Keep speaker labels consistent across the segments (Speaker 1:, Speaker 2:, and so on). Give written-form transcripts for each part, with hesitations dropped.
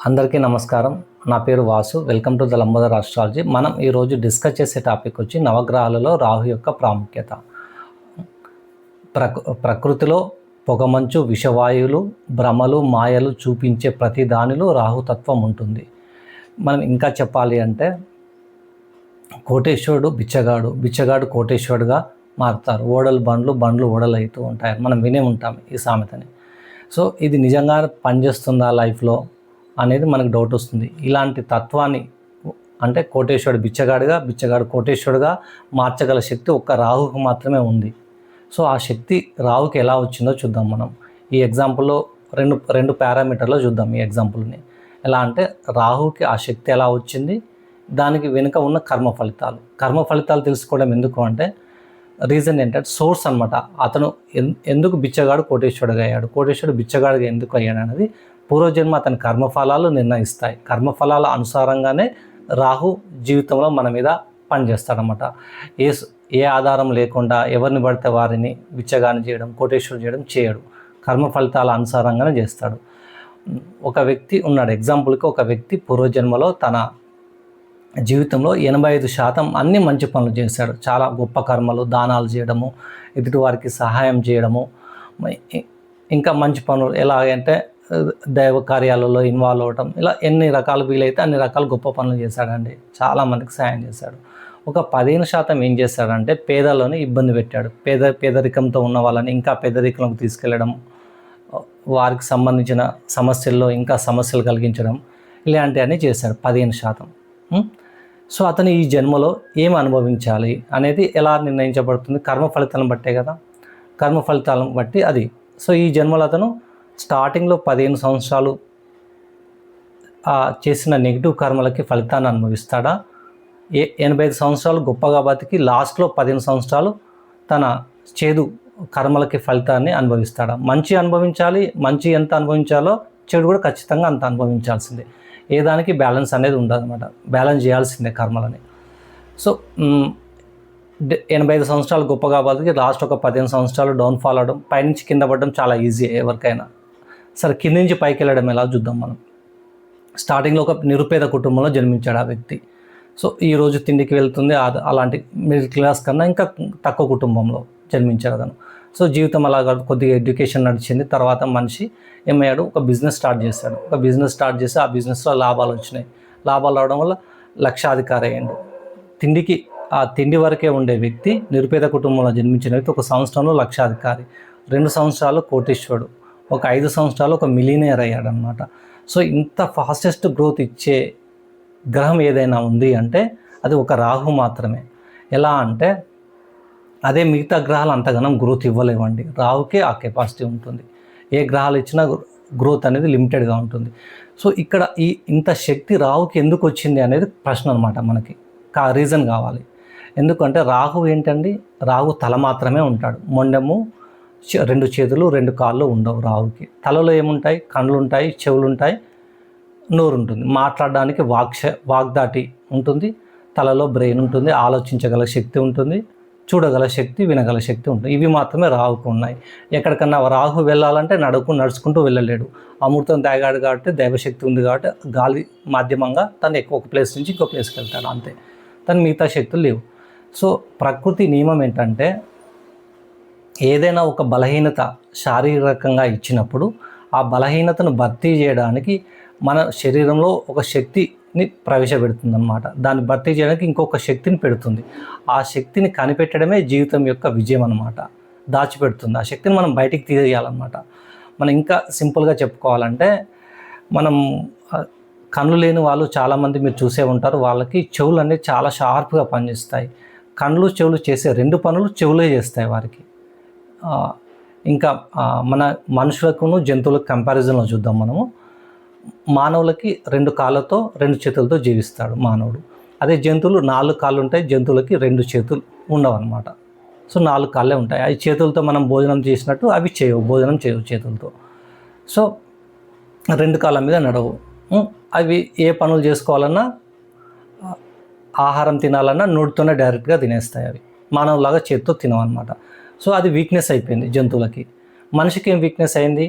Speaker 1: అందరికీ నమస్కారం. నా పేరు Vasu. Welcome to the Lambodar astrology. మనం ఈరోజు డిస్కస్ చేసే టాపిక్ వచ్చి నవగ్రహాలలో రాహు యొక్క ప్రాముఖ్యత. ప్రకృతిలో పొగమంచు, విషవాయువులు, భ్రమలు, మాయలు చూపించే ప్రతి దానిలో రాహుతత్వం ఉంటుంది. మనం ఇంకా చెప్పాలి అంటే కోటేశ్వరుడు బిచ్చగాడు కోటేశ్వరుడుగా మారుతారు. బండ్లు ఓడలు అవుతూ ఉంటాయి. మనం వినే ఉంటాం ఈ సామెతని. సో ఇది నిజంగా పనిచేస్తుందా లైఫ్లో అనేది మనకు డౌట్ వస్తుంది. ఇలాంటి తత్వాన్ని అంటే బిచ్చగాడు కోటేశ్వరుడుగా మార్చగల శక్తి ఒక్క రాహుకు మాత్రమే ఉంది. సో ఆ శక్తి రాహుకి ఎలా వచ్చిందో చూద్దాం. మనం ఈ ఎగ్జాంపుల్లో రెండు పారామీటర్లో చూద్దాం ఈ ఎగ్జాంపుల్ని. ఎలా అంటే రాహుకి ఆ శక్తి ఎలా వచ్చింది, దానికి వెనుక ఉన్న కర్మ ఫలితాలు తెలుసుకోవడం ఎందుకు అంటే రీజన్ ఏంటంటే సోర్స్ అనమాట. అతను ఎందుకు బిచ్చగాడు కోటేశ్వరుడుగా అయ్యాడు, కోటేశ్వరుడు బిచ్చగాడుగా ఎందుకు అయ్యాడు అనేది పూర్వజన్మ అతని కర్మఫలాలు నిర్ణయిస్తాయి. కర్మఫలాల అనుసారంగానే రాహు జీవితంలో మన మీద పనిచేస్తాడనమాట. ఏ ఆధారం లేకుండా ఎవరిని పడితే వారిని బిచ్చగాని చేయడం, కోటేశ్వరుడు చేయడం చేయడు. కర్మ ఫలితాల అనుసారంగానే చేస్తాడు. ఒక వ్యక్తి ఉన్నాడు, ఎగ్జాంపుల్కి ఒక వ్యక్తి పూర్వజన్మలో తన జీవితంలో 85% అన్ని మంచి పనులు చేశాడు. చాలా గొప్ప కర్మలు, దానాలు చేయడము, ఎదుటి వారికి సహాయం చేయడము, ఇంకా మంచి పనులు ఎలాగంటే దైవ కార్యాలలో ఇన్వాల్వ్ అవ్వటం, ఇలా ఎన్ని రకాలు వీలైతే అన్ని రకాల గొప్ప పనులు చేశాడండి. చాలామందికి సహాయం చేశాడు. ఒక 15% ఏం చేశాడంటే పేదలను ఇబ్బంది పెట్టాడు. పేదరికంతో ఉన్న వాళ్ళని ఇంకా పేదరికంలోకి తీసుకెళ్ళడం, వారికి సంబంధించిన సమస్యల్లో ఇంకా సమస్యలు కలిగించడం, ఇలాంటివన్నీ చేశాడు 15%. సో అతను ఈ జన్మలో ఏం అనుభవించాలి అనేది ఎలా నిర్ణయించబడుతుంది? కర్మ ఫలితాలను బట్టే కదా. కర్మ ఫలితాలను బట్టి అది. సో ఈ జన్మలో అతను స్టార్టింగ్లో 15 సంవత్సరాలు చేసిన నెగిటివ్ కర్మలకి ఫలితాన్ని అనుభవిస్తాడా? 85 సంవత్సరాలు గొప్పగా బతికి లాస్ట్లో 15 సంవత్సరాలు తన చేదు కర్మలకి ఫలితాన్ని అనుభవిస్తాడా? మంచి అనుభవించాలి, మంచి ఎంత అనుభవించాలో చెడు కూడా ఖచ్చితంగా అంత అనుభవించాల్సిందే. ఏ దానికి బ్యాలెన్స్ అనేది ఉండదన్నమాట. బ్యాలెన్స్ చేయాల్సిందే కర్మలని. సో 85 సంవత్సరాలు గొప్పగా బతికి లాస్ట్ ఒక 15 సంవత్సరాలు డౌన్ఫాల్ అవడం, పైనుంచి కింద పడడం చాలా ఈజీ ఎవరికైనా. సరే, కింద నుంచి పైకి వెళ్ళడం ఎలా చూద్దాం మనం. స్టార్టింగ్లో ఒక నిరుపేద కుటుంబంలో జన్మించాడు ఆ వ్యక్తి. సో ఈరోజు తిండికి వెళ్తుంది, అలాంటి మిడిల్ క్లాస్ కన్నా ఇంకా తక్కువ కుటుంబంలో జన్మించాడు అతను. సో జీవితం అలాగా కొద్దిగా ఎడ్యుకేషన్ నడిచింది. తర్వాత మనిషి ఏమయ్యాడు, ఒక బిజినెస్ స్టార్ట్ చేసి ఆ బిజినెస్లో లాభాలు వచ్చినాయి. లాభాలు రావడం వల్ల లక్షాధికారి అయ్యాడు. తిండి వరకే ఉండే వ్యక్తి, నిరుపేద కుటుంబంలో జన్మించిన వ్యక్తి 1 సంవత్సరంలో లక్షాధికారి, 2 సంవత్సరాలు కోటీశ్వరుడు, ఒక 5 సంవత్సరాలు ఒక మిలియనియర్ అయ్యాడనమాట. సో ఇంత ఫాస్టెస్ట్ గ్రోత్ ఇచ్చే గ్రహం ఏదైనా ఉంది అంటే అది ఒక రాహు మాత్రమే. ఎలా అంటే అదే మిగతా గ్రహాలు అంతగానం గ్రోత్ ఇవ్వలేవండి. రాహుకే ఆ కెపాసిటీ ఉంటుంది. ఏ గ్రహాలు ఇచ్చినా గ్రోత్ అనేది లిమిటెడ్గా ఉంటుంది. సో ఇక్కడ ఇంత శక్తి రాహుకి ఎందుకు వచ్చింది అనేది ప్రశ్న అనమాట. మనకి రీజన్ కావాలి. ఎందుకంటే రాహు ఏంటండి, రాహు తల మాత్రమే ఉంటాడు. మొండెము, 2 చేతులు 2 కాళ్ళు ఉండవు రాహుకి. తలలో ఏముంటాయి? కళ్ళు ఉంటాయి, చెవులు ఉంటాయి, నోరు ఉంటుంది, మాట్లాడడానికి వాగ్దాటి ఉంటుంది, తలలో బ్రెయిన్ ఉంటుంది, ఆలోచించగల శక్తి ఉంటుంది, చూడగల శక్తి, వినగల శక్తి ఉంటుంది. ఇవి మాత్రమే రాహుకు ఉన్నాయి. ఎక్కడికన్నా రాహు వెళ్ళాలంటే నడుచుకుంటూ వెళ్ళలేడు. అమృతం తాగాడు కాబట్టి, దైవశక్తి ఉంది కాబట్టి గాలి మాధ్యమంగా తను ఒక ప్లేస్ నుంచి ఇంకో ప్లేస్కి వెళ్తాడు అంతే. తను మిగతా శక్తులు లేవు. సో ప్రకృతి నియమం ఏంటంటే ఏదైనా ఒక బలహీనత శారీరకంగా ఇచ్చినప్పుడు ఆ బలహీనతను భర్తీ చేయడానికి మన శరీరంలో ఒక శక్తిని ప్రవేశపెడుతుందన్నమాట. దాన్ని భర్తీ చేయడానికి ఇంకొక శక్తిని పెడుతుంది. ఆ శక్తిని కనిపెట్టడమే జీవితం యొక్క విజయం అన్నమాట. దాచిపెడుతుంది ఆ శక్తిని, మనం బయటికి తీయాలన్నమాట. మనం ఇంకా సింపుల్గా చెప్పుకోవాలంటే, మనం కళ్ళు లేని వాళ్ళు చాలామంది మీరు చూసే ఉంటారు. వాళ్ళకి చెవులు అనేవి చాలా షార్ప్గా పనిచేస్తాయి. కళ్ళు చెవులు చేసే 2 పనులు చెవులే చేస్తాయి వారికి. ఇంకా మన మనుషులకును జంతువులకు కంపారిజన్లో చూద్దాం మనము. మానవులకి 2 కాళ్ళతో 2 చేతులతో జీవిస్తాడు మానవుడు. అదే జంతువులు 4 కాళ్ళు ఉంటాయి, జంతువులకి 2 చేతులు ఉండవన్నమాట. సో 4 కాళ్ళే ఉంటాయి. అవి చేతులతో మనం భోజనం చేసినట్టు అవి భోజనం చేయవు చేతులతో. సో 2 కాళ్ళ మీద నడవు. అవి ఏ పనులు చేసుకోవాలన్నా, ఆహారం తినాలన్నా నోటితోనే డైరెక్ట్గా తినేస్తాయి. అవి మానవులాగా చేతితో తినవన్నమాట. సో అది వీక్నెస్ అయిపోయింది జంతువులకి. మనిషికి ఏం వీక్నెస్ అయింది?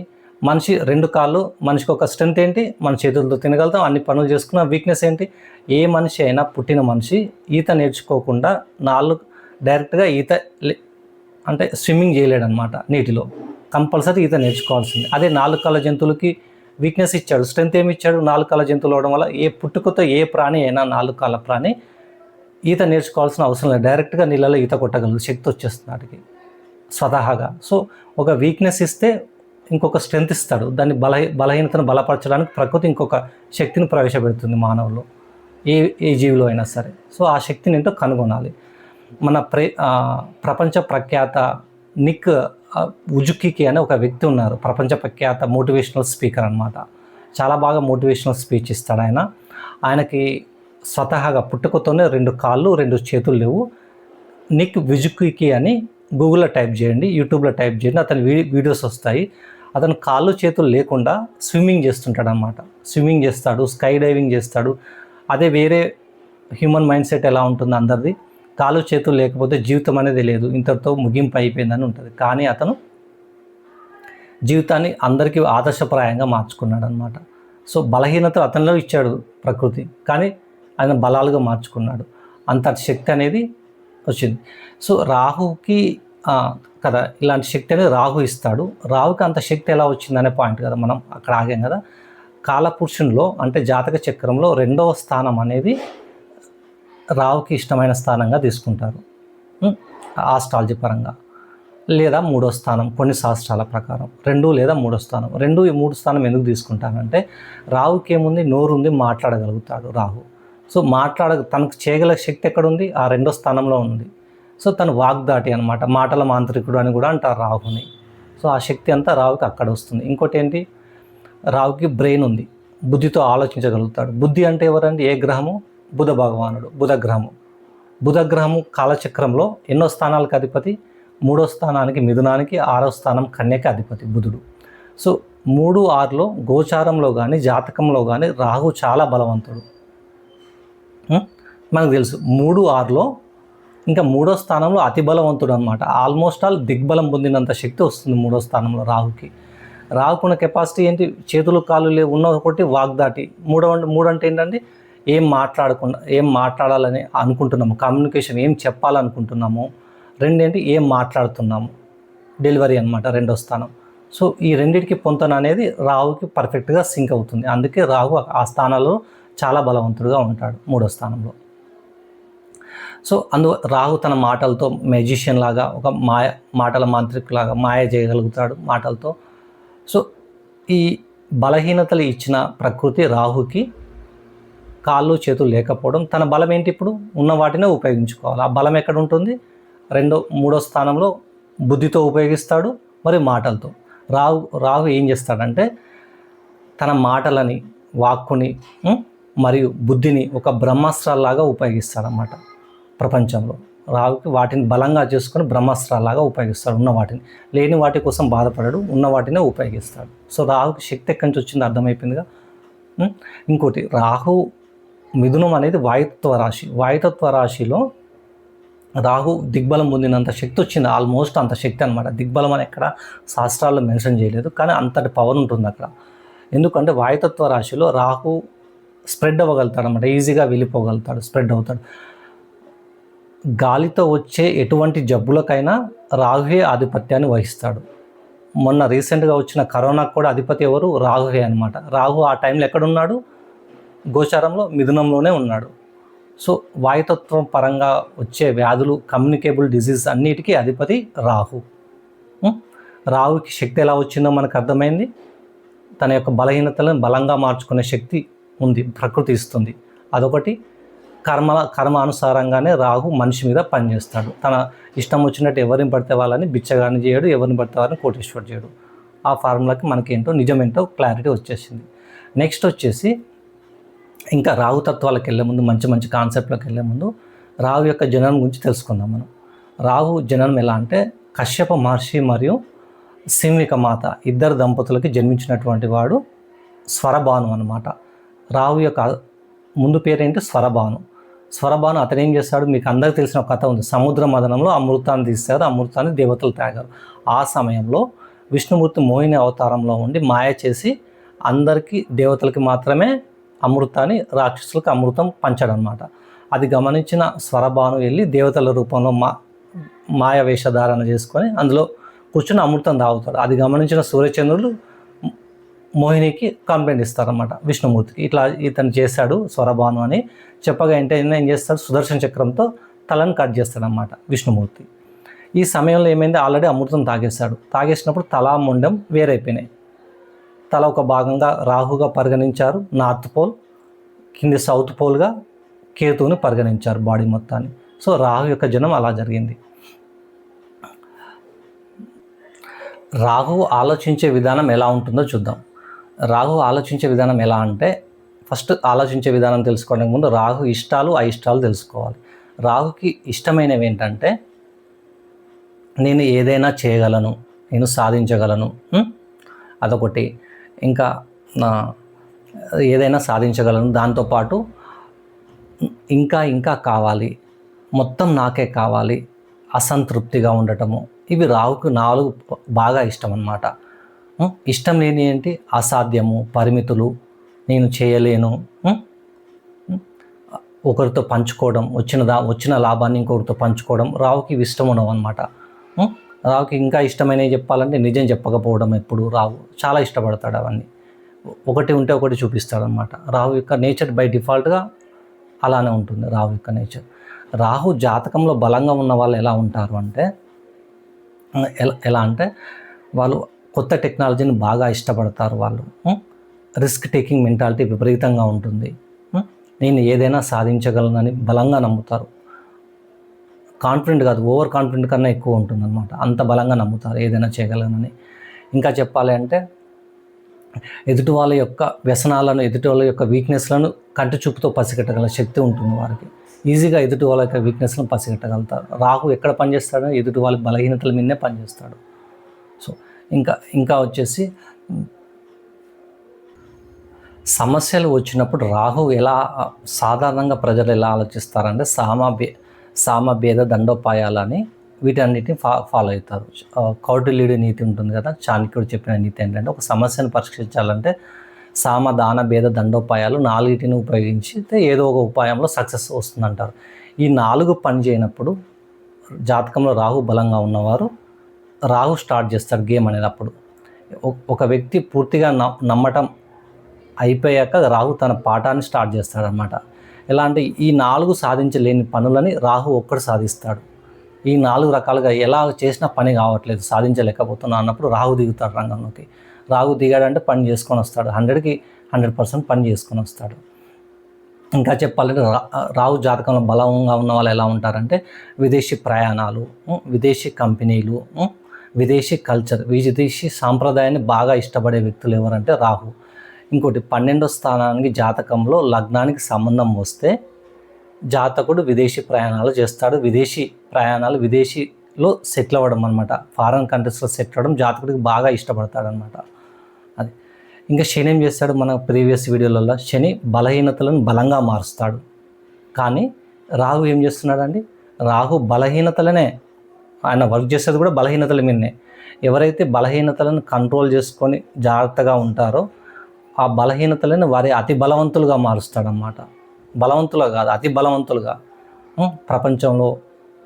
Speaker 1: మనిషి 2 కాళ్ళు, మనిషికి ఒక స్ట్రెంత్ ఏంటి, మన చేతులతో తినగలుగుతాం, అన్ని పనులు చేసుకున్న. వీక్నెస్ ఏంటి, ఏ మనిషి అయినా పుట్టిన మనిషి ఈత నేర్చుకోకుండా డైరెక్ట్గా ఈత అంటే స్విమ్మింగ్ చేయలేడనమాట నీటిలో. కంపల్సరీ ఈత నేర్చుకోవాల్సింది. అదే 4 కాళ్ళ జంతువులకి వీక్నెస్ ఇచ్చాడు, స్ట్రెంత్ ఏమి ఇచ్చాడు, 4 కాళ్ళ జంతువులు అవడం వల్ల పుట్టుకతో ఏ ప్రాణి అయినా 4 కాళ్ళ ప్రాణి ఈత నేర్చుకోవాల్సిన అవసరం లేదు, డైరెక్ట్గా నీళ్ళలో ఈత కొట్టగలదు, శక్తి వచ్చేస్తుంది వాటికి స్వతహాగా. సో ఒక వీక్నెస్ ఇస్తే ఇంకొక స్ట్రెంత్ ఇస్తాడు, దాన్ని బలహీనతను బలపరచడానికి ప్రకృతి ఇంకొక శక్తిని ప్రవేశపెడుతుంది మానవుల్లో, ఏ జీవిలో అయినా సరే. సో ఆ శక్తిని ఏంటో కనుగొనాలి. మన ప్రపంచ ప్రఖ్యాత నిక్ ఉజుకికి అనే ఒక వ్యక్తి ఉన్నారు, ప్రపంచ ప్రఖ్యాత మోటివేషనల్ స్పీకర్ అనమాట. చాలా బాగా మోటివేషనల్ స్పీచ్ ఇస్తాడు ఆయన. ఆయనకి స్వతహాగా పుట్టుకతోనే 2 కాళ్ళు 2 చేతులు లేవు. నిక్ ఉజుకికి అని గూగుల్లో టైప్ చేయండి, యూట్యూబ్లో టైప్ చేయండి, అతని వీడియోస్ వస్తాయి. అతను కాళ్ళు చేతులు లేకుండా స్విమ్మింగ్ చేస్తుంటాడు అనమాట. స్విమ్మింగ్ చేస్తాడు, స్కై డైవింగ్ చేస్తాడు. అదే వేరే హ్యూమన్ మైండ్ సెట్ ఎలా ఉంటుంది అందరిది, కాళ్ళు చేతులు లేకపోతే జీవితం అనేది లేదు, ఇంతటితో ముగింపు అయిపోయిందని ఉంటుంది. కానీ అతను జీవితాన్ని అందరికీ ఆదర్శప్రాయంగా మార్చుకున్నాడు అనమాట. సో బలహీనతలు అతనిలో ఇచ్చాడు ప్రకృతి, కానీ ఆయన బలాలుగా మార్చుకున్నాడు. అంత శక్తి అనేది వచ్చింది. సో రాహుకి కదా ఇలాంటి శక్తి అనేది రాహు ఇస్తాడు. రాహుకి అంత శక్తి ఎలా వచ్చిందనే పాయింట్ కదా మనం అక్కడ ఆగాం కదా. కాలపురుషునిలో అంటే జాతక చక్రంలో 2వ స్థానం అనేది రాహుకి ఇష్టమైన స్థానంగా తీసుకుంటారు ఆస్ట్రాలజీ పరంగా, లేదా 3వ స్థానం కొన్ని శాస్త్రాల ప్రకారం 2 లేదా 3వ స్థానం. 2, 3 స్థానం ఎందుకు తీసుకుంటానంటే రాహుకి ఏముంది, నోరు ఉంది, మాట్లాడగలుగుతాడు రాహు. సో తనకు చేయగల శక్తి ఎక్కడుంది, ఆ 2వ స్థానంలో ఉంది. సో తను వాగ్దాటి అనమాట, మాటల మాంత్రికుడు అని కూడా అంటారు రాహుని. సో ఆ శక్తి అంతా రాహుకి అక్కడ వస్తుంది. ఇంకోటి ఏంటి, రాహుకి బ్రెయిన్ ఉంది, బుద్ధితో ఆలోచించగలుగుతాడు. బుద్ధి అంటే ఎవరండి, ఏ గ్రహము, బుధ భగవానుడు, బుధ గ్రహము కాలచక్రంలో ఎన్నో స్థానాలకు అధిపతి, 3వ స్థానానికి మిథునానికి, 6వ స్థానం కన్యకి అధిపతి బుధుడు. సో 3, 6లో గోచారంలో కానీ జాతకంలో కానీ రాహు చాలా బలవంతుడు. మనకు తెలుసు 3, 6లో ఇంకా 3వ స్థానంలో అతి బలవంతుడు అనమాట. ఆల్మోస్ట్ ఆల్ దిగ్బలం పొందినంత శక్తి వస్తుంది 3వ స్థానంలో రాహుకి. రాహుకున్న కెపాసిటీ ఏంటి, చేతులు కాళ్ళు లేవు, ఉన్న ఒకటి వాగ్దాటి. 3 అంటే ఏంటంటే ఏం మాట్లాడాలని అనుకుంటున్నాము, కమ్యూనికేషన్ ఏం చెప్పాలనుకుంటున్నాము. 2 ఏంటి, ఏం మాట్లాడుతున్నాము, డెలివరీ అనమాట 2వ స్థానం. సో ఈ రెండింటికి పొంతన అనేది రాహుకి పర్ఫెక్ట్గా సింక్ అవుతుంది. అందుకే రాహు ఆ స్థానాల్లో చాలా బలవంతుడుగా ఉంటాడు 3వ స్థానంలో. సో రాహు తన మాటలతో మెజిషియన్ లాగా, ఒక మాటల మాంత్రికులాగా మాయ చేయగలుగుతాడు మాటలతో. సో ఈ బలహీనతలు ఇచ్చిన ప్రకృతి రాహుకి కాళ్ళు చేతులు లేకపోవడం, తన బలం ఏంటి, ఇప్పుడు ఉన్న వాటినే ఉపయోగించుకోవాలి. ఆ బలం ఎక్కడ ఉంటుంది, 3వ స్థానంలో బుద్ధితో ఉపయోగిస్తాడు, మరి మాటలతో. రాహు ఏం చేస్తాడంటే తన మాటలని, వాక్కుని మరియు బుద్ధిని ఒక బ్రహ్మాస్త్రాల్లాగా ఉపయోగిస్తాడన్నమాట ప్రపంచంలో. రాహుకి వాటిని బలంగా చేసుకొని బ్రహ్మాస్త్రాల్లాగా ఉపయోగిస్తాడు. ఉన్న వాటిని, లేని వాటి కోసం బాధపడడు, ఉన్న వాటినే ఉపయోగిస్తాడు. సో రాహుకి శక్తి ఎక్కడి నుంచి వచ్చిందో అర్థమైపోయిందిగా. ఇంకోటి, రాహు మిథునం అనేది వాయుతత్వ రాశిలో రాహు దిగ్బలం పొందినంత శక్తి వచ్చింది, ఆల్మోస్ట్ అంత శక్తి అనమాట. దిగ్బలం అని ఎక్కడ శాస్త్రాల్లో మెన్షన్ చేయలేదు, కానీ అంతటి పవర్ ఉంటుంది అక్కడ. ఎందుకంటే వాయుతత్వ రాశిలో రాహు స్ప్రెడ్ అవ్వగలుగుతాడు అనమాట, ఈజీగా వెళ్ళిపోగలుగుతాడు, స్ప్రెడ్ అవుతాడు. గాలితో వచ్చే ఎటువంటి జబ్బులకైనా రాహువే ఆధిపత్యాన్ని వహిస్తాడు. మొన్న రీసెంట్గా వచ్చిన కరోనాకు కూడా అధిపతి ఎవరు, రాహువే అనమాట. రాహు ఆ టైంలో ఎక్కడున్నాడు, గోచారంలో మిథునంలోనే ఉన్నాడు. సో వాయుతత్వం పరంగా వచ్చే వ్యాధులు, కమ్యూనికేబుల్ డిసీజ్ అన్నిటికీ అధిపతి రాహు. రాహుకి శక్తి ఎలా వచ్చిందో మనకు అర్థమైంది. తన యొక్క బలహీనతలను బలంగా మార్చుకునే శక్తి ఉంది, ప్రకృతి ఇస్తుంది. అదొకటి. కర్మ అనుసారంగానే రాహు మనిషి మీద పనిచేస్తాడు. తన ఇష్టం వచ్చినట్టు ఎవరిని పడితే వాళ్ళని బిచ్చగాని చేయడు, ఎవరిని పడితే వాళ్ళని కోటేశ్వరుడు చేయడు. ఆ ఫార్ములాకి మనకేంటో నిజమేంటో క్లారిటీ వచ్చేసింది. నెక్స్ట్ వచ్చేసి ఇంకా రాహు తత్వాలకు వెళ్ళే ముందు, మంచి కాన్సెప్ట్లోకి వెళ్ళే ముందు రాహు యొక్క జననం గురించి తెలుసుకుందాం మనం. రాహు జననం ఎలా అంటే, కశ్యప మహర్షి మరియు సింహిక మాత ఇద్దరు దంపతులకి జన్మించినటువంటి వాడు స్వరభాను అనమాట. రాహు యొక్క ముందు పేరేంటి, స్వరభాను. అతను ఏం చేస్తాడు, మీకు అందరికీ తెలిసిన ఒక కథ ఉంది. సముద్ర మదనంలో అమృతాన్ని తీస్తారు, అమృతాన్ని దేవతలు తాగారు. ఆ సమయంలో విష్ణుమూర్తి మోహిని అవతారంలో ఉండి మాయ చేసి అందరికీ దేవతలకి మాత్రమే అమృతాన్ని, రాక్షసులకు అమృతం పంచడం అనమాట. అది గమనించిన స్వరభాను వెళ్ళి దేవతల రూపంలో మాయ వేషధారణ చేసుకొని అందులో కూర్చొని అమృతం తాగుతాడు. అది గమనించిన సూర్యచంద్రులు మోహినికి కంప్లైంట్ ఇస్తారన్నమాట విష్ణుమూర్తికి, ఇట్లా ఇతను చేశాడు స్వరభాను అని చెప్పగా ఏం చేస్తాడు, సుదర్శన చక్రంతో తలను కట్ చేస్తాడనమాట విష్ణుమూర్తి. ఈ సమయంలో ఏమైంది, ఆల్రెడీ అమృతం తాగేసినప్పుడు తల ముండం వేరైపోయినాయి. తల ఒక భాగంగా రాహుగా పరిగణించారు నార్త్ పోల్, కింది సౌత్ పోల్గా కేతువుని పరిగణించారు బాడీ మొత్తాన్ని. సో రాహు యొక్క జనం అలా జరిగింది. రాహు ఆలోచించే విధానం ఎలా ఉంటుందో చూద్దాం. రాహు ఆలోచించే విధానం ఎలా అంటే, ఫస్ట్ ఆలోచించే విధానం తెలుసుకోవడానికి ముందు రాహు ఇష్టాలు అయిష్టాలు తెలుసుకోవాలి. రాహుకి ఇష్టమైనవి ఏంటంటే, నేను ఏదైనా చేయగలను, నేను సాధించగలను, అదొకటి. ఇంకా ఏదైనా సాధించగలను, దాంతోపాటు ఇంకా కావాలి, మొత్తం నాకే కావాలి, అసంతృప్తిగా ఉండటము, ఇవి రాహుకు 4 బాగా ఇష్టం అన్నమాట. ఇష్టం లేని ఏంటి, అసాధ్యము, పరిమితులు, నేను చేయలేను, ఒకరితో పంచుకోవడం, వచ్చిన లాభాన్ని ఇంకొకరితో పంచుకోవడం, రాహుకి ఇవి ఇష్టం ఉండవు అనమాట. రాహుకి ఇంకా ఇష్టమైనవి చెప్పాలంటే నిజం చెప్పకపోవడం, ఎప్పుడు రాహు చాలా ఇష్టపడతాడు అవన్నీ. ఒకటి ఉంటే ఒకటి చూపిస్తాడు అనమాట. రాహు యొక్క నేచర్ బై డిఫాల్ట్గా అలానే ఉంటుంది రాహు యొక్క నేచర్. రాహు జాతకంలో బలంగా ఉన్న వాళ్ళు ఎలా ఉంటారు అంటే, ఎలా అంటే వాళ్ళు కొత్త టెక్నాలజీని బాగా ఇష్టపడతారు. వాళ్ళు రిస్క్ టేకింగ్ మెంటాలిటీ విపరీతంగా ఉంటుంది. నేను ఏదైనా సాధించగలనని బలంగా నమ్ముతారు. కాన్ఫిడెంట్ కాదు, ఓవర్ కాన్ఫిడెంట్ కన్నా ఎక్కువ ఉంటుంది అనమాట. అంత బలంగా నమ్ముతారు ఏదైనా చేయగలనని. ఇంకా చెప్పాలి అంటే ఎదుటి వాళ్ళ యొక్క వ్యసనాలను, ఎదుటి వాళ్ళ యొక్క వీక్నెస్లను కంటి చూపుతో పసిగట్టగల శక్తి ఉంటుంది వారికి. ఈజీగా ఎదుటి వాళ్ళ యొక్క వీక్నెస్లను పసిగట్టగలుగుతారు. రాహు ఎక్కడ పనిచేస్తాడో ఎదుటి వాళ్ళ బలహీనతల మీదనే పనిచేస్తాడు. సో ఇంకా వచ్చేసి సమస్యలు వచ్చినప్పుడు రాహు ఎలా సాధారణంగా ప్రజలు ఎలా ఆలోచిస్తారంటే సామభేద దండోపాయాలని వీటన్నిటిని ఫాలో అవుతారు. కౌటిల్యుడి నీతి ఉంటుంది కదా, చాణక్యుడు చెప్పిన నీతి ఏంటంటే, ఒక సమస్యను పరిష్కరించాలంటే సామదాన భేద దండోపాయాలు 4 ఉపయోగించితే ఏదో ఒక ఉపాయంలో సక్సెస్ వస్తుందంటారు. ఈ 4 పని చేయనప్పుడు జాతకంలో రాహు బలంగా ఉన్నవారు రాహు స్టార్ట్ చేస్తాడు గేమ్ అనేది. అప్పుడు ఒక వ్యక్తి పూర్తిగా నమ్మటం అయిపోయాక రాహు తన పాఠాన్ని స్టార్ట్ చేస్తాడనమాట. ఎలా అంటే ఈ 4 సాధించలేని పనులని రాహు ఒక్కడు సాధిస్తాడు. ఈ 4 రకాలుగా ఎలా చేసినా పని కావట్లేదు, సాధించలేకపోతున్నా అన్నప్పుడు రాహు దిగుతాడు రంగంలోకి. రాహు దిగాడంటే పని చేసుకొని వస్తాడు, 100కి 100% పని చేసుకొని వస్తాడు. ఇంకా చెప్పాలంటే రాహు జాతకంలో బలంగా ఉన్న వాళ్ళు ఎలా ఉంటారంటే, విదేశీ ప్రయాణాలు, విదేశీ కంపెనీలు, విదేశీ కల్చర్, విదేశీ సాంప్రదాయాన్ని బాగా ఇష్టపడే వ్యక్తులు ఎవరంటే రాహు. ఇంకోటి 12వ స్థానానికి జాతకంలో లగ్నానికి సంబంధం వస్తే జాతకుడు విదేశీ ప్రయాణాలు చేస్తాడు. విదేశీలో సెటిల్ అవ్వడం అనమాట, ఫారెన్ కంట్రీస్లో సెటిల్ అవ్వడం జాతకుడికి బాగా ఇష్టపడతాడు అనమాట. అది ఇంకా శని ఏం చేస్తాడు, మన ప్రీవియస్ వీడియోలలో శని బలహీనతలను బలంగా మారుస్తాడు. కానీ రాహు ఏం చేస్తున్నాడండి, రాహు బలహీనతలనే ఆయన వర్క్ చేసేది కూడా బలహీనతల మీదనే. ఎవరైతే బలహీనతలను కంట్రోల్ చేసుకొని జాగ్రత్తగా ఉంటారో ఆ బలహీనతలను వారి అతి బలవంతులుగా మారుస్తాడనమాట. బలవంతులుగా కాదు, అతి బలవంతులుగా, ప్రపంచంలో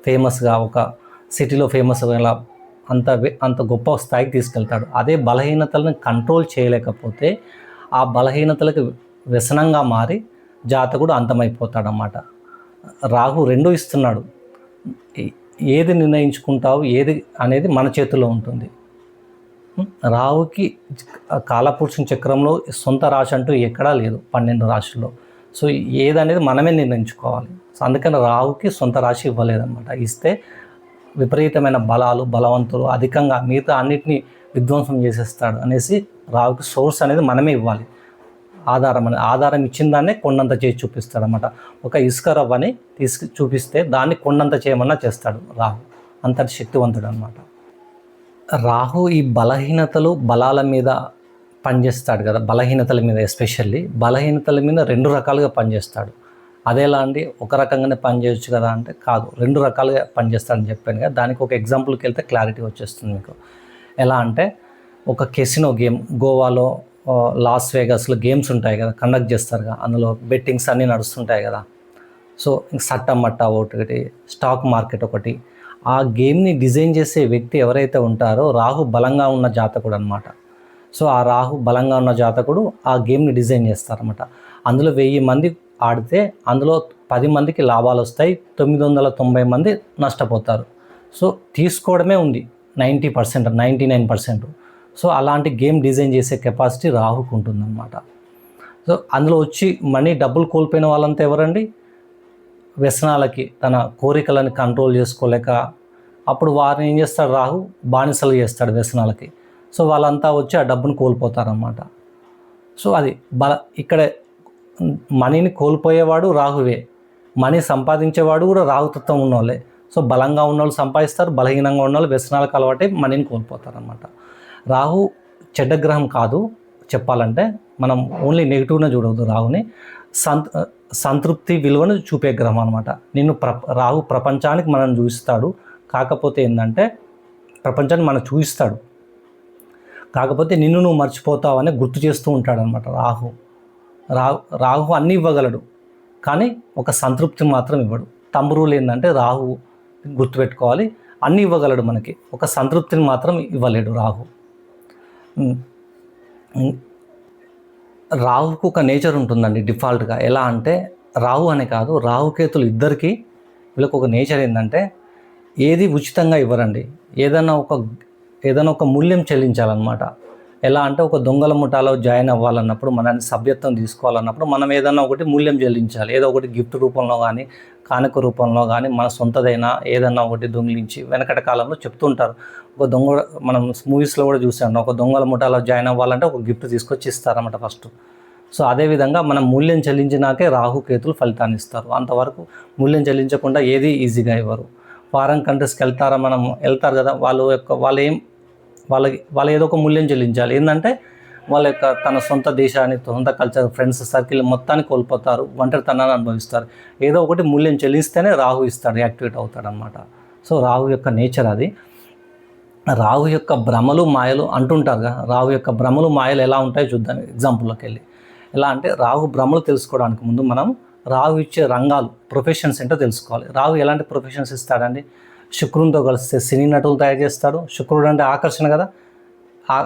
Speaker 1: ఫేమస్గా, ఒక సిటీలో ఫేమస్ ఎలా అంత గొప్ప స్థాయికి తీసుకెళ్తాడు. అదే బలహీనతలను కంట్రోల్ చేయలేకపోతే ఆ బలహీనతలకు వ్యసనంగా మారి జాతకుడు అంతమైపోతాడన్నమాట. రాహు 2 ఇస్తున్నాడు. ఏది నిర్ణయించుకుంటావు ఏది అనేది మన చేతుల్లో ఉంటుంది. రాహుకి కాలపురుషుని చక్రంలో సొంత రాశి అంటూ ఎక్కడా లేదు 12 రాశుల్లో. సో ఏదనేది మనమే నిర్ణయించుకోవాలి. సో అందుకని రాహుకి సొంత రాశి ఇవ్వలేదన్నమాట. ఇస్తే విపరీతమైన బలవంతులు అధికంగా మిగతా అన్నిటినీ విధ్వంసం చేసేస్తాడు అనేసి రాహుకి సోర్స్ అనేది మనమే ఇవ్వాలి. ఆధారం ఇచ్చిన దాన్నే కొండంత చేసి చూపిస్తాడు అన్నమాట. ఒక ఇసుక రవ్వని చూపిస్తే దాన్ని కొండంత చేయమన్నా చేస్తాడు రాహు. అంతటి శక్తివంతుడు అన్నమాట. రాహు ఈ బలహీనతలు బలాల మీద పనిచేస్తాడు కదా, బలహీనతల మీద ఎస్పెషల్లీ బలహీనతల మీద 2 రకాలుగా పనిచేస్తాడు. అదేలా అండి, ఒక రకంగానే పనిచేయచ్చు కదా అంటే కాదు, 2 రకాలుగా పనిచేస్తాడని చెప్పాను కదా. దానికి ఒక ఎగ్జాంపుల్కి వెళ్తే క్లారిటీ వచ్చేస్తుంది మీకు. ఎలా అంటే, ఒక కెసినో గేమ్ గోవాలో లాస్ వేగస్లో గేమ్స్ ఉంటాయి కదా, కండక్ట్ చేస్తారుగా, అందులో బెట్టింగ్స్ అన్నీ నడుస్తుంటాయి కదా. సో సట్టమట్ట ఒకటి, స్టాక్ మార్కెట్ ఒకటి. ఆ గేమ్ని డిజైన్ చేసే వ్యక్తి ఎవరైతే ఉంటారో రాహు బలంగా ఉన్న జాతకుడు అనమాట. సో ఆ రాహు బలంగా ఉన్న జాతకుడు ఆ గేమ్ని డిజైన్ చేస్తారన్నమాట. అందులో 1000 మంది ఆడితే అందులో 10 మందికి లాభాలు వస్తాయి, 990 మంది నష్టపోతారు. సో తీసుకోవడమే ఉంది 90%, 99%. సో అలాంటి గేమ్ డిజైన్ చేసే కెపాసిటీ రాహుకు ఉంటుందన్నమాట. సో అందులో వచ్చి డబ్బులు కోల్పోయిన వాళ్ళంతా ఎవరండి? వ్యసనాలకి, తన కోరికలను కంట్రోల్ చేసుకోలేక అప్పుడు వారిని ఏం చేస్తాడు రాహు? బానిసలు చేస్తాడు వ్యసనాలకి. సో వాళ్ళంతా వచ్చి ఆ డబ్బును కోల్పోతారన్నమాట. సో అది ఇక్కడ మనీని కోల్పోయేవాడు రాహువే, మనీ సంపాదించేవాడు కూడా రాహుతత్వం ఉన్నోళ్ళే. సో బలంగా ఉన్నోళ్ళు సంపాదిస్తారు, బలహీనంగా ఉన్నోళ్ళు వ్యసనాలకు అలవాటే మనీని కోల్పోతారన్నమాట. రాహు చెడ్డ గ్రహం కాదు చెప్పాలంటే, మనం ఓన్లీ నెగిటివ్నే చూడవద్దు రాహుని. సంతృప్తి విలువను చూపే గ్రహం అనమాట. రాహు ప్రపంచానికి మనం చూపిస్తాడు. కాకపోతే ఏంటంటే ప్రపంచాన్ని మనం చూపిస్తాడు, కాకపోతే నిన్ను నువ్వు మర్చిపోతావని గుర్తు చేస్తూ ఉంటాడనమాట రాహు. రాహు అన్నీ ఇవ్వగలడు, కానీ ఒక సంతృప్తి మాత్రం ఇవ్వడు. రూల్ ఏంటంటే రాహు గుర్తుపెట్టుకోవాలి, అన్నీ ఇవ్వగలడు మనకి, ఒక సంతృప్తిని మాత్రం ఇవ్వలేడు రాహు. రాహుకు ఒక నేచర్ ఉంటుందండి డిఫాల్ట్గా. ఎలా అంటే రాహు అనే కాదు, రాహుకేతులు ఇద్దరికి వీళ్ళకి ఒక నేచర్ ఏంటంటే ఏది ఉచితంగా ఇవ్వరండి. ఏదైనా ఒక మూల్యం చెల్లించాలన్నమాట. ఎలా అంటే ఒక దొంగల ముఠాలో జాయిన్ అవ్వాలన్నప్పుడు, మనల్ని సభ్యత్వం తీసుకోవాలన్నప్పుడు మనం ఏదైనా ఒకటి మూల్యం చెల్లించాలి. ఏదో ఒకటి గిఫ్ట్ రూపంలో కానీ, కానుక రూపంలో కానీ, మన సొంతదైనా ఏదన్నా ఒకటి దొంగిలించి, వెనకటి కాలంలో చెప్తుంటారు, ఒక దొంగ, మనం మూవీస్లో కూడా చూసాను, ఒక దొంగల ముఠాలో జాయిన్ అవ్వాలంటే ఒక గిఫ్ట్ తీసుకొచ్చి ఇస్తారన్నమాట ఫస్ట్. సో అదేవిధంగా మనం మూల్యం చెల్లించినాకే రాహుకేతులు ఫలితాన్ని ఇస్తారు. అంతవరకు మూల్యం చెల్లించకుండా ఏది ఈజీగా ఇవ్వరు. ఫారెన్ కంట్రీస్కి వెళ్తారు కదా, వాళ్ళు ఏదో ఒక మూల్యం చెల్లించాలి. ఏంటంటే వాళ్ళ యొక్క తన సొంత దేశాన్ని, సొంత కల్చర్, ఫ్రెండ్స్ సర్కిల్ మొత్తాన్ని కోల్పోతారు, ఒంటరితనాన్ని అనుభవిస్తారు. ఏదో ఒకటి మూల్యం చెల్లిస్తేనే రాహు ఇస్తాడు, యాక్టివేట్ అవుతాడు అనమాట. సో రాహు యొక్క నేచర్ అది. రాహు యొక్క భ్రమలు మాయలు అంటుంటారు కదా, రాహు యొక్క భ్రమలు మాయలు ఎలా ఉంటాయో చూద్దాం ఎగ్జాంపుల్లోకి వెళ్ళి. ఎలా అంటే రాహు భ్రమలు తెలుసుకోవడానికి ముందు మనం రాహు ఇచ్చే రంగాలు, ప్రొఫెషన్స్ ఏంటో తెలుసుకోవాలి. రాహు ఎలాంటి ప్రొఫెషన్స్ ఇస్తాడండి? శుక్రునితో కలిస్తే సినీ నటులు తయారు చేస్తాడు. శుక్రుడు అంటే ఆకర్షణ కదా, ఆ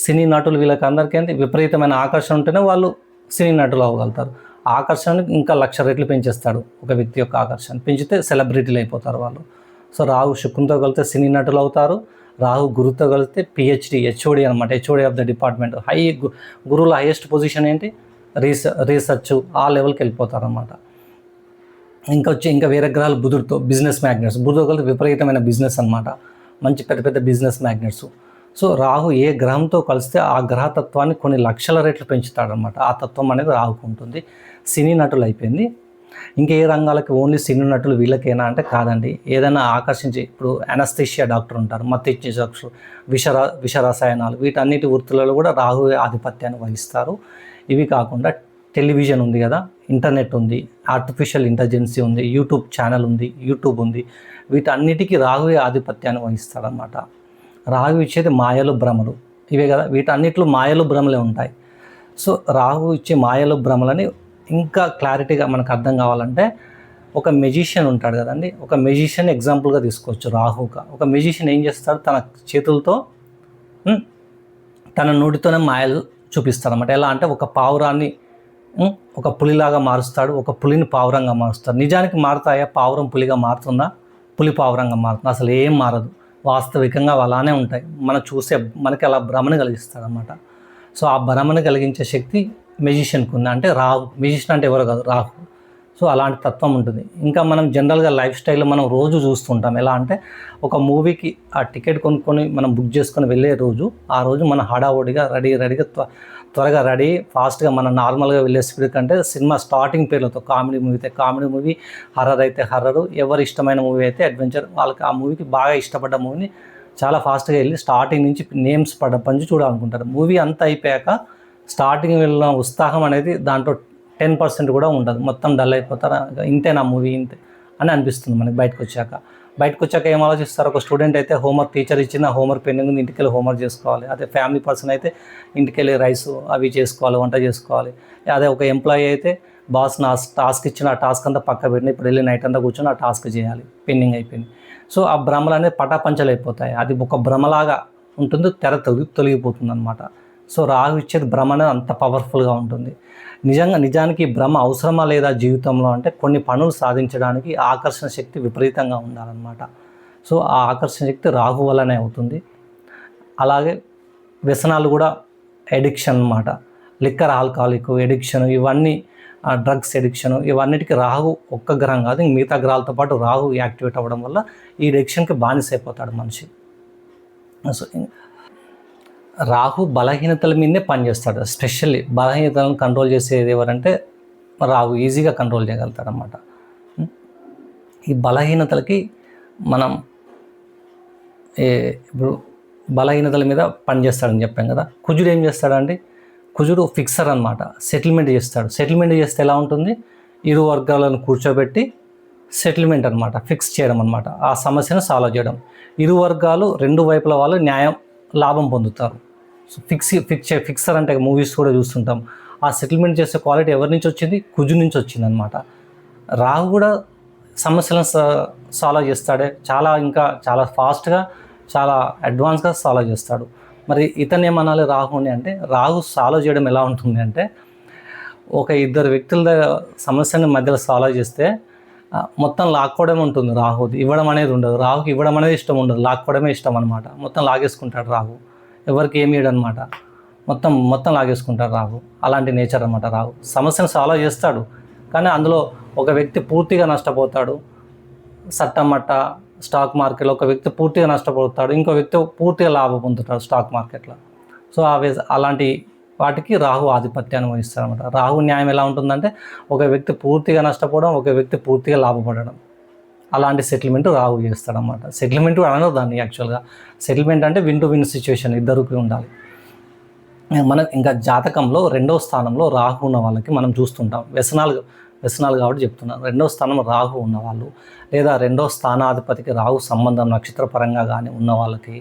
Speaker 1: సినీ నటులు వీళ్ళకి అందరికీ ఏంటి విపరీతమైన ఆకర్షణ ఉంటేనే వాళ్ళు సినీ నటులు అవ్వగలుగుతారు. ఆకర్షణని ఇంకా 1,00,000 రెట్లు పెంచేస్తాడు ఒక వ్యక్తి యొక్క ఆకర్షణ. పెంచితే సెలబ్రిటీలు అయిపోతారు వాళ్ళు. సో రాహు శుక్రునితో కలిస్తే సినీ నటులు అవుతారు. రాహు గురుతో కలిస్తే హెచ్ఓడి అనమాట, హెచ్ఓడి ఆఫ్ ద డిపార్ట్మెంట్. గురువుల హైయెస్ట్ పొజిషన్ ఏంటి? రీసెర్చ్ ఆ లెవెల్కి వెళ్ళిపోతారు అనమాట. ఇంకా వేరే గ్రహాలు బుధుడితో బిజినెస్ మ్యాగ్నెట్స్, బుధుడు కలిసి విపరీతమైన బిజినెస్ అనమాట, మంచి పెద్ద పెద్ద బిజినెస్ మ్యాగ్నెట్స్. సో రాహు ఏ గ్రహంతో కలిస్తే ఆ గ్రహతత్వాన్ని కొన్ని 1,00,000 రెట్లు పెంచుతాడనమాట. ఆ తత్వం అనేది రాహుకు ఉంటుంది. సినీ నటులు అయిపోయింది. ఇంకా ఏ రంగాలకి ఓన్లీ సినీ నటులు వీళ్ళకేనా అంటే కాదండి. ఏదైనా ఆకర్షించి, ఇప్పుడు అనస్థీషియా డాక్టర్ ఉంటారు, మత్తిచ్చేసక్షులు, విష రసాయనాలు, వీటన్నిటి వృత్తులలో కూడా రాహు ఆధిపత్యాన్ని వహిస్తారు. ఇవి కాకుండా టెలివిజన్ ఉంది కదా, ఇంటర్నెట్ ఉంది, ఆర్టిఫిషియల్ ఇంటెలిజెన్సీ ఉంది, యూట్యూబ్ ఛానల్ ఉంది, యూట్యూబ్ ఉంది, వీటన్నిటికీ రాహువే ఆధిపత్యాన్ని వహిస్తాడనమాట. రాహు ఇచ్చేది మాయలు భ్రమలు ఇవే కదా, వీటన్నిటిలో మాయలు భ్రమలే ఉంటాయి. సో రాహు ఇచ్చే మాయలు భ్రమలని ఇంకా క్లారిటీగా మనకు అర్థం కావాలంటే, ఒక మెజిషియన్ ఉంటాడు కదండి, ఒక మెజిషియన్ ఎగ్జాంపుల్గా తీసుకోవచ్చు రాహుగా. ఒక మెజిషియన్ ఏం చేస్తాడు? తన చేతులతో, తన నోటితోనే మాయలు చూపిస్తాడనమాట. ఎలా అంటే ఒక పావురాన్ని ఒక పులిలాగా మారుస్తాడు, ఒక పులిని పావురంగా మారుస్తాడు. నిజానికి మారుతాయా? పావురం పులిగా మారుతుందా? పులి పావురంగా మారుతుందా? అసలు ఏం మారదు. వాస్తవికంగా అలానే ఉంటాయి. మనకి అలా భ్రమను కలిగిస్తాడనమాట. సో ఆ భ్రమను కలిగించే శక్తి మెజిషియన్కి ఉంది. అంటే రాహు. మెజిషియన్ అంటే ఎవరు కాదు, రాహు. సో అలాంటి తత్వం ఉంటుంది. ఇంకా మనం జనరల్గా లైఫ్ స్టైల్లో మనం రోజు చూస్తుంటాం. ఎలా అంటే ఒక మూవీకి ఆ టికెట్ కొనుక్కొని మనం బుక్ చేసుకొని వెళ్ళే రోజు, ఆ రోజు మన హడావుడిగా రెడీగా త్వరగా రెడీ ఫాస్ట్గా మన నార్మల్గా వెళ్ళే స్పీడ్ కంటే సినిమా స్టార్టింగ్ పేర్లతో కామెడీ మూవీ అయితే కామెడీ మూవీ, హర్రర్ అయితే హర్రరు, ఎవరు ఇష్టమైన మూవీ అయితే అడ్వెంచర్, వాళ్ళకి ఆ మూవీకి బాగా ఇష్టపడ్డ మూవీని చాలా ఫాస్ట్గా వెళ్ళి స్టార్టింగ్ నుంచి నేమ్స్ పంచి చూడాలనుకుంటారు. మూవీ అంతా అయిపోయాక స్టార్టింగ్ వెళ్ళిన ఉత్సాహం అనేది దాంట్లో 10% కూడా ఉండదు. మొత్తం డల్ అయిపోతారు. ఇంతే నా మూవీ ఇంతే అని అనిపిస్తుంది మనకి బయటకు వచ్చాక. బయటకు వచ్చాక ఏం ఆలోచిస్తారు? ఒక స్టూడెంట్ అయితే హోంవర్క్ టీచర్ ఇచ్చిన హోంవర్క్ పెండింగ్ ఉంది, ఇంటికి వెళ్ళి హోంవర్క్ చేసుకోవాలి. అదే ఫ్యామిలీ పర్సన్ అయితే ఇంటికి వెళ్ళి రైస్ అవి చేసుకోవాలి, వంట చేసుకోవాలి. అదే ఒక ఎంప్లాయీ అయితే బాస్ నా టాస్క్ ఇచ్చిన ఆ టాస్క్ అంతా పక్క పెట్టిన ఇప్పుడు వెళ్ళి నైట్ అంతా కూర్చొని ఆ టాస్క్ చేయాలి, పెండింగ్ అయిపోయింది. సో ఆ భ్రమలు అనేది పటాపంచలు అయిపోతాయి. అది ఒక భ్రమలాగా ఉంటుంది, తెర తొలగిపోతుంది అనమాట. సో రాహు ఇచ్చేది భ్రమ అనేది అంత పవర్ఫుల్గా ఉంటుంది. నిజానికి భ్రమ అవసరమా లేదా జీవితంలో అంటే కొన్ని పనులు సాధించడానికి ఆకర్షణ శక్తి విపరీతంగా ఉండాలన్నమాట. సో ఆ ఆకర్షణ శక్తి రాహు వల్లనే అవుతుంది. అలాగే వ్యసనాలు కూడా ఎడిక్షన్ అన్నమాట. లిక్కర్, ఆల్కహాలిక్ ఎడిక్షన్, ఇవన్నీ డ్రగ్స్ ఎడిక్షన్, ఇవన్నిటికీ రాహు ఒక్క గ్రహం కాదు, మిగతా గ్రహాలతో పాటు రాహు యాక్టివేట్ అవ్వడం వల్ల ఈ ఎడిక్షన్కి బానిసైపోతాడు మనిషి. సో రాహు బలహీనతల మీదే పనిచేస్తాడు. ఎస్పెషల్లీ బలహీనతలను కంట్రోల్ చేసేది ఎవరంటే రాహు ఈజీగా కంట్రోల్ చేయగలుగుతాడు అన్నమాట. ఈ బలహీనతలకి మనం ఇప్పుడు బలహీనతల మీద పనిచేస్తాడని చెప్పాం కదా. కుజుడు ఏం చేస్తాడండి? కుజుడు ఫిక్సర్ అనమాట. సెటిల్మెంట్ చేస్తాడు. సెటిల్మెంట్ చేస్తే ఎలా ఉంటుంది? ఇరు వర్గాలను కూర్చోబెట్టి సెటిల్మెంట్ అనమాట, ఫిక్స్ చేయడం అనమాట, ఆ సమస్యను సాల్వ్ చేయడం. ఇరు వర్గాలు రెండు వైపుల వాళ్ళు లాభం పొందుతారు. సో ఫిక్సర్ అంటే మూవీస్ కూడా చూస్తుంటాం. ఆ సెటిల్మెంట్ చేసే క్వాలిటీ ఎవరి నుంచి వచ్చింది? కుజు నుంచి వచ్చింది అనమాట. రాహు కూడా సమస్యలను సాల్వ్ చేస్తాడే, ఇంకా చాలా ఫాస్ట్గా, చాలా అడ్వాన్స్గా సాల్వ్ చేస్తాడు. మరి ఇతను ఏమనాలి రాహుని అంటే, రాహు సాల్వ్ చేయడం ఎలా ఉంటుంది అంటే, ఒక ఇద్దరు వ్యక్తుల సమస్యని మధ్యలో సాల్వ్ చేస్తే మొత్తం లాక్కోవడమే ఉంటుంది రాహుది, ఇవ్వడం అనేది ఉండదు. రాహుకి ఇవ్వడం అనేది ఇష్టం ఉండదు, లాక్కోవడమే ఇష్టం అనమాట. మొత్తం లాగేసుకుంటాడు రాహు, ఎవరికి ఏమి ఇవ్వడనమాట, మొత్తం లాగేసుకుంటాడు రాహు. అలాంటి నేచర్ అనమాట రాహు. సమస్యను సాల్వ్ చేస్తాడు, కానీ అందులో ఒక వ్యక్తి పూర్తిగా నష్టపోతాడు. సట్టమట్ట స్టాక్ మార్కెట్లో ఒక వ్యక్తి పూర్తిగా నష్టపోతాడు, ఇంకో వ్యక్తి పూర్తిగా లాభం పొందుతాడు స్టాక్ మార్కెట్లో. సో అలాంటి వాటికి రాహు ఆధిపత్యాన్ని వహిస్తాడు అనమాట. రాహు న్యాయం ఎలా ఉంటుందంటే, ఒక వ్యక్తి పూర్తిగా నష్టపోవడం, ఒక వ్యక్తి పూర్తిగా లాభపడడం, అలాంటి సెటిల్మెంట్ రాహు చేస్తాడనమాట. సెటిల్మెంట్ అనదు దాన్ని యాక్చువల్గా. సెటిల్మెంట్ అంటే విన్ టు విన్ సిచ్యువేషన్, ఇద్దరికి ఉండాలి. మనం ఇంకా జాతకంలో 2వ స్థానంలో రాహు ఉన్న వాళ్ళకి మనం చూస్తుంటాం. వ్యసనాలు కాబట్టి చెప్తున్నాను. 2వ స్థానం రాహు ఉన్నవాళ్ళు, లేదా 2వ స్థానాధిపతికి రాహు సంబంధం నక్షత్రపరంగా కానీ ఉన్న వాళ్ళకి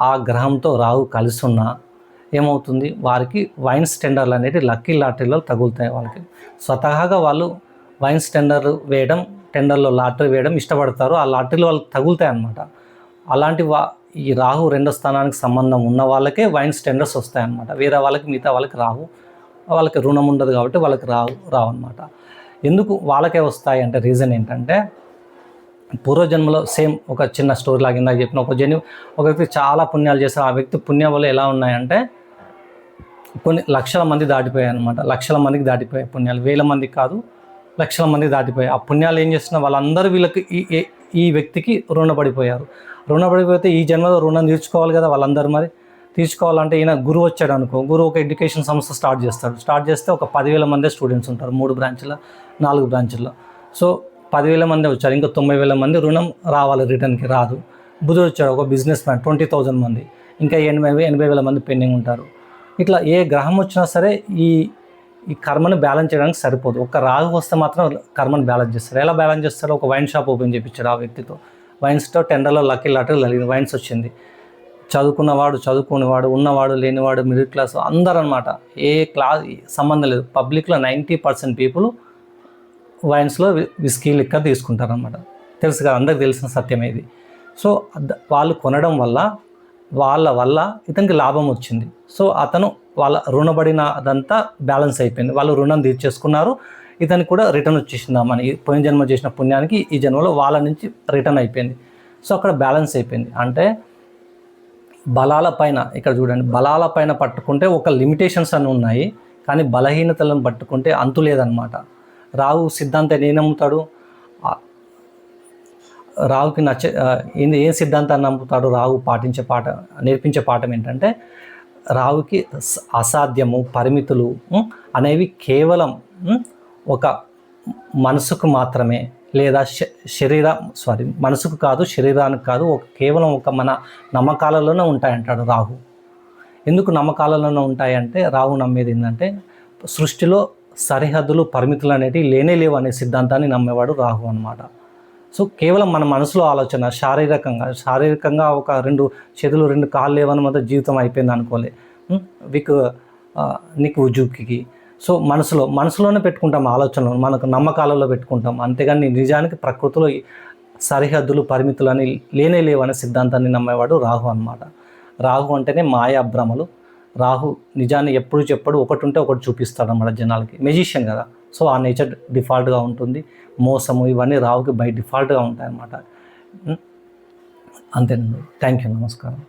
Speaker 1: ఆ గ్రహంతో రాహు కలిసి ఉన్న ఏమవుతుంది, వారికి వైన్స్ టెండర్లు అనేవి లక్కీ లాటరీలో తగులుతాయి. వాళ్ళకి స్వతహాగా వాళ్ళు వైన్స్ టెండర్లో లాటరీ వేయడం ఇష్టపడతారు. ఆ లాటరీలో వాళ్ళకి తగులుతాయి అన్నమాట. అలాంటి ఈ రాహు 2వ స్థానానికి సంబంధం ఉన్న వాళ్ళకే వైన్స్ టెండర్స్ వస్తాయన్నమాట. వేరే వాళ్ళకి, మిగతా వాళ్ళకి రాహు, వాళ్ళకి రుణం ఉండదు కాబట్టి వాళ్ళకి రావు అన్నమాట. ఎందుకు వాళ్ళకే వస్తాయి అంటే రీజన్ ఏంటంటే, పూర్వజన్మలో సేమ్ ఒక చిన్న స్టోరీ లాగా ఇందాక చెప్పిన ఒక వ్యక్తి చాలా పుణ్యాలు చేస్తారు. ఆ వ్యక్తి పుణ్యం వల్ల ఎలా ఉన్నాయంటే, కొన్ని లక్షల మంది దాటిపోయాయి అనమాట. లక్షల మందికి దాటిపోయాయి పుణ్యాలు, వేల మందికి కాదు, లక్షల మందికి దాటిపోయాయి. ఆ పుణ్యాలు ఏం చేస్తున్నా వాళ్ళందరూ వీళ్ళకి ఈ వ్యక్తికి రుణపడిపోతే ఈ జన్మలో రుణం తీర్చుకోవాలి కదా వాళ్ళందరూ. మరి తీర్చుకోవాలంటే ఈయన గురువు వచ్చాడు అనుకో, గురువు ఒక ఎడ్యుకేషన్ సంస్థ స్టార్ట్ చేస్తే ఒక 10,000 మందే స్టూడెంట్స్ ఉంటారు, 3 బ్రాంచ్లో 4 బ్రాంచ్ల్లో. సో 10,000 మందే వచ్చారు, ఇంకా 90,000 మంది రుణం రావాలి, రిటర్న్కి రాదు. బుధుడు వచ్చాడు, ఒక బిజినెస్ మ్యాన్, 20,000 మంది, ఇంకా 80,000 మంది పెండింగ్ ఉంటారు. ఇట్లా ఏ గ్రహం వచ్చినా సరే ఈ కర్మను బ్యాలెన్స్ చేయడానికి సరిపోదు. ఒక రాహు వస్తే మాత్రం కర్మను బ్యాలెన్స్ చేస్తారు. ఎలా బ్యాలెన్స్ చేస్తారో, ఒక వైన్ షాప్ ఓపెన్ చేయించాడు ఆ వ్యక్తితో. వైన్స్తో టెండర్లో లక్కీ లాటరీ వైన్స్ వచ్చింది. చదువుకున్నవాడు, చదువుకునేవాడు, ఉన్నవాడు, లేనివాడు, మిడిల్ క్లాస్ అందరూ అనమాట, ఏ క్లాస్ సంబంధం లేదు. పబ్లిక్లో 90% పీపుల్ వైన్స్లో విస్కీ లిక్కర్ తీసుకుంటారనమాట. తెలుసు కదా, అందరికి తెలిసిన సత్యమే ఇది. సో వాళ్ళు కొనడం వల్ల వాళ్ళ ఇతనికి లాభం వచ్చింది. సో అతను వాళ్ళ రుణపడిన అదంతా బ్యాలెన్స్ అయిపోయింది. వాళ్ళు రుణం తీర్చేసుకున్నారు, ఇతనికి కూడా రిటర్న్ వచ్చేసిందామని, పోయిన జన్మ చేసిన పుణ్యానికి ఈ జన్మలో వాళ్ళ నుంచి రిటర్న్ అయిపోయింది. సో అక్కడ బ్యాలెన్స్ అయిపోయింది. అంటే బలాల పైన, ఇక్కడ చూడండి, బలాల పైన పట్టుకుంటే ఒక లిమిటేషన్స్ అని ఉన్నాయి, కానీ బలహీనతలను పట్టుకుంటే అంతు లేదనమాట. రాహు సిద్ధాంతాన్ని ఏం నమ్ముతాడు? రాహుకి ఏం సిద్ధాంతాన్ని నమ్ముతాడు? రాహు నేర్పించే పాఠం ఏంటంటే, రాహుకి అసాధ్యము, పరిమితులు అనేవి కేవలం ఒక మనసుకు మాత్రమే, లేదా మనసుకు కాదు, శరీరానికి కాదు, కేవలం ఒక మన నమ్మకాలలోనే ఉంటాయంటాడు రాహు. ఎందుకు నమ్మకాలలోనే ఉంటాయంటే, రాహు నమ్మేది ఏంటంటే, సృష్టిలో సరిహద్దులు, పరిమితులు అనేటివి లేనే లేవు అనే సిద్ధాంతాన్ని నమ్మేవాడు రాహు అన్నమాట. సో కేవలం మన మనసులో ఆలోచన, శారీరకంగా ఒక 2 చేతులు 2 కాళ్ళు లేవని మాత్రం జీవితం అయిపోయింది అనుకోలే. విక్ నీకు ఉజుకి. సో మనసులోనే పెట్టుకుంటాం ఆలోచనలు, మనకు నమ్మకాలలో పెట్టుకుంటాం. అంతేగాని నిజానికి ప్రకృతిలో సరిహద్దులు, పరిమితులు అని లేవనే సిద్ధాంతాన్ని నమ్మేవాడు రాహు అన్నమాట. రాహు అంటేనే మాయా భ్రమలు. రాహు నిజాన్ని ఎప్పుడు చెప్పడు, ఒకటి ఉంటే ఒకటి చూపిస్తాడు అన్నమాట జనాలకి. మెజిషియన్ కదా, సో ఆ నేచర్ డిఫాల్ట్గా ఉంటుంది. మోసము ఇవన్నీ రాహుకి బై డిఫాల్ట్గా ఉంటాయన్నమాట. అంతేనండి. Thank you. నమస్కారం.